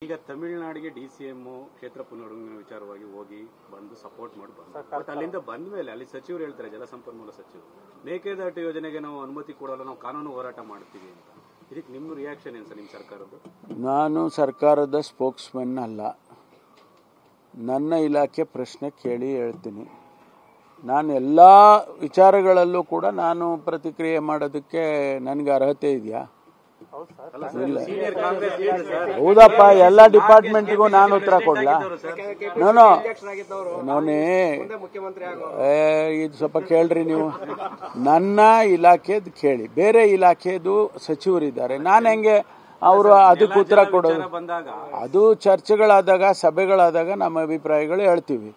ಈಗ ತಮಿಳುನಾಡಿಗೆ ಡಿಸಿಎಂ ಕ್ಷೇತ್ರ ಪುನರ್ವಿಂಗಡಣೆ ವಿಚಾರವಾಗಿ ಹೋಗಿ ಬಂದು ಸಪೋರ್ಟ್ ಮಾಡಿ ಬಟ್ ಅಲ್ಲಿಂದ ಬಂದ ಮೇಲೆ ಅಲ್ಲಿ ಸಚಿವರು ಹೇಳ್ತಾರೆ, ಜಲಸಂಪನ್ಮೂಲ ಸಚಿವರು, ಮೇಕೆದಾಟು ಯೋಜನೆಗೆ ನಾವು ಅನುಮತಿ ಕೊಡಲ್ಲ, ನಾವು ಕಾನೂನು ಹೋರಾಟ ಮಾಡ್ತೀವಿ ಅಂತ. ಇದಕ್ಕೆ ನಿಮ್ಮ ರಿಯಾಕ್ಷನ್ ಏನು ಸರ್, ನಿಮ್ಮ ಸರ್ಕಾರದ್ದು? ನಾನು ಸರ್ಕಾರದ ಸ್ಪೋಕ್ಸ್ಮನ್ ಅಲ್ಲ. ನನ್ನ ಇಲಾಖೆ ಪ್ರಶ್ನೆ ಕೇಳಿ ಹೇಳ್ತೀನಿ. ನಾನು ಎಲ್ಲ ವಿಚಾರಗಳಲ್ಲೂ ಕೂಡ ನಾನು ಪ್ರತಿಕ್ರಿಯೆ ಮಾಡೋದಕ್ಕೆ ನನಗೆ ಅರ್ಹತೆ ಇದೆಯಾ? ಹೌದಪ್ಪ, ಎಲ್ಲ ಡಿಪಾರ್ಟ್ಮೆಂಟ್ಗೂ ನಾನು ಉತ್ತರ ಕೊಡ್ಲಾ? ನೋನೇ ಇದು ಸ್ವಲ್ಪ ಕೇಳ್ರಿ ನೀವು. ನನ್ನ ಇಲಾಖೆದು ಕೇಳಿ, ಬೇರೆ ಇಲಾಖೆದು ಸಚಿವರಿದ್ದಾರೆ, ನಾನು ಹೆಂಗೆ ಅವರು ಅದಕ್ಕೆ ಉತ್ತರ ಕೊಡೋದು? ಅದು ಚರ್ಚೆಗಳಾದಾಗ, ಸಭೆಗಳಾದಾಗ ನಮ್ಮ ಅಭಿಪ್ರಾಯಗಳು ಹೇಳ್ತೀವಿ.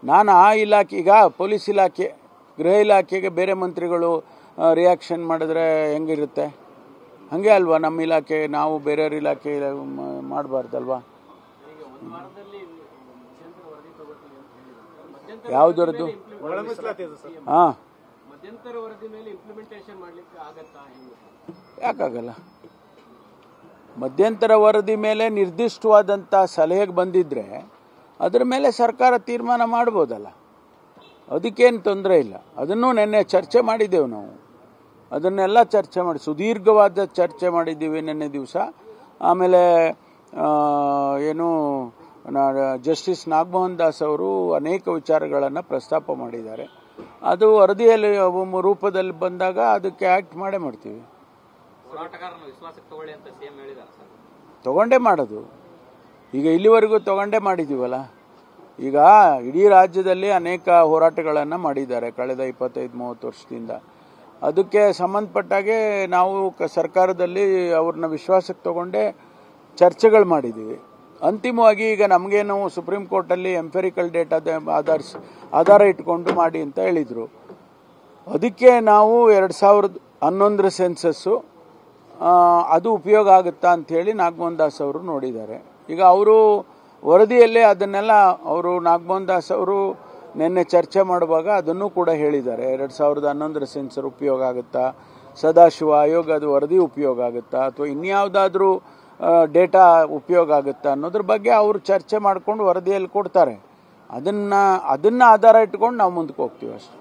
ನಾನು ಆ ಇಲಾಖೆ, ಈಗ ಪೊಲೀಸ್ ಇಲಾಖೆ, ಗೃಹ ಇಲಾಖೆಗೆ ಬೇರೆ ಮಂತ್ರಿಗಳು ರಿಯಾಕ್ಷನ್ ಮಾಡಿದ್ರೆ ಹೆಂಗಿರುತ್ತೆ? ಹಂಗೆ ಅಲ್ವಾ ನಮ್ಮ ಇಲಾಖೆ, ನಾವು ಬೇರೆಯವ್ರ ಇಲಾಖೆ ಮಾಡಬಾರ್ದಲ್ವಾ? ಯಾವುದರದ್ದು? ಹಾಂ, ಯಾಕಾಗಲ್ಲ? ಮಧ್ಯಂತರ ವರದಿ ಮೇಲೆ ನಿರ್ದಿಷ್ಟವಾದಂಥ ಸಲಹೆಗೆ ಬಂದಿದ್ರೆ ಅದರ ಮೇಲೆ ಸರ್ಕಾರ ತೀರ್ಮಾನ ಮಾಡ್ಬೋದಲ್ಲ, ಅದಕ್ಕೇನು ತೊಂದರೆ ಇಲ್ಲ. ಅದನ್ನು ನಿನ್ನೆ ಚರ್ಚೆ ಮಾಡಿದ್ದೆವು ನಾವು, ಅದನ್ನೆಲ್ಲ ಚರ್ಚೆ ಮಾಡಿ ಸುದೀರ್ಘವಾದ ಚರ್ಚೆ ಮಾಡಿದ್ದೀವಿ ನಿನ್ನೆ ದಿವಸ. ಆಮೇಲೆ ಏನು ಜಸ್ಟಿಸ್ ನಾಗಮೋಹನ್ ದಾಸ್ ಅವರು ಅನೇಕ ವಿಚಾರಗಳನ್ನು ಪ್ರಸ್ತಾಪ ಮಾಡಿದ್ದಾರೆ. ಅದು ವರದಿಯಲ್ಲಿ ರೂಪದಲ್ಲಿ ಬಂದಾಗ ಅದಕ್ಕೆ ಆಕ್ಟ್ ಮಾಡೇ ಮಾಡ್ತೀವಿ. ತಗೊಂಡೇ ಮಾಡೋದು, ಈಗ ಇಲ್ಲಿವರೆಗೂ ತಗೊಂಡೇ ಮಾಡಿದ್ದೀವಲ್ಲ. ಈಗ ಇಡೀ ರಾಜ್ಯದಲ್ಲಿ ಅನೇಕ ಹೋರಾಟಗಳನ್ನು ಮಾಡಿದ್ದಾರೆ ಕಳೆದ 25-30 ವರ್ಷದಿಂದ. ಅದಕ್ಕೆ ಸಂಬಂಧಪಟ್ಟಾಗೆ ನಾವು ಸರ್ಕಾರದಲ್ಲಿ ಅವ್ರನ್ನ ವಿಶ್ವಾಸಕ್ಕೆ ತಗೊಂಡೇ ಚರ್ಚೆಗಳು ಮಾಡಿದ್ದೀವಿ. ಅಂತಿಮವಾಗಿ ಈಗ ನಮಗೇನು ಸುಪ್ರೀಂ ಕೋರ್ಟಲ್ಲಿ ಎಂಪೆರಿಕಲ್ ಡೇಟಾದ ಆಧಾರ ಇಟ್ಕೊಂಡು ಮಾಡಿ ಅಂತ ಹೇಳಿದರು. ಅದಕ್ಕೆ ನಾವು 2011 ಸೆನ್ಸಸ್ಸು ಅದು ಉಪಯೋಗ ಆಗುತ್ತಾ ಅಂಥೇಳಿ ನಾಗಮೋಹನ್ ದಾಸ್ ಅವರು ನೋಡಿದ್ದಾರೆ. ಈಗ ಅವರು ವರದಿಯಲ್ಲೇ ಅದನ್ನೆಲ್ಲ ಅವರು ನಾಗಮೋಹನ್ ದಾಸ್ ಅವರು ನಿನ್ನೆ ಚರ್ಚೆ ಮಾಡುವಾಗ ಅದನ್ನು ಕೂಡ ಹೇಳಿದ್ದಾರೆ. 2011 ಸೆನ್ಸರ್ ಉಪಯೋಗ ಆಗುತ್ತಾ, ಸದಾಶಿವ ಆಯೋಗದ ವರದಿ ಉಪಯೋಗ ಆಗುತ್ತಾ, ಅಥವಾ ಇನ್ಯಾವುದಾದ್ರೂ ಡೇಟಾ ಉಪಯೋಗ ಆಗುತ್ತಾ ಅನ್ನೋದ್ರ ಬಗ್ಗೆ ಅವರು ಚರ್ಚೆ ಮಾಡ್ಕೊಂಡು ವರದಿಯಲ್ಲಿ ಕೊಡ್ತಾರೆ. ಅದನ್ನ ಆಧಾರ ಇಟ್ಕೊಂಡು ನಾವು ಮುಂದಕ್ಕೆ ಹೋಗ್ತೀವಿ ಅಷ್ಟೇ.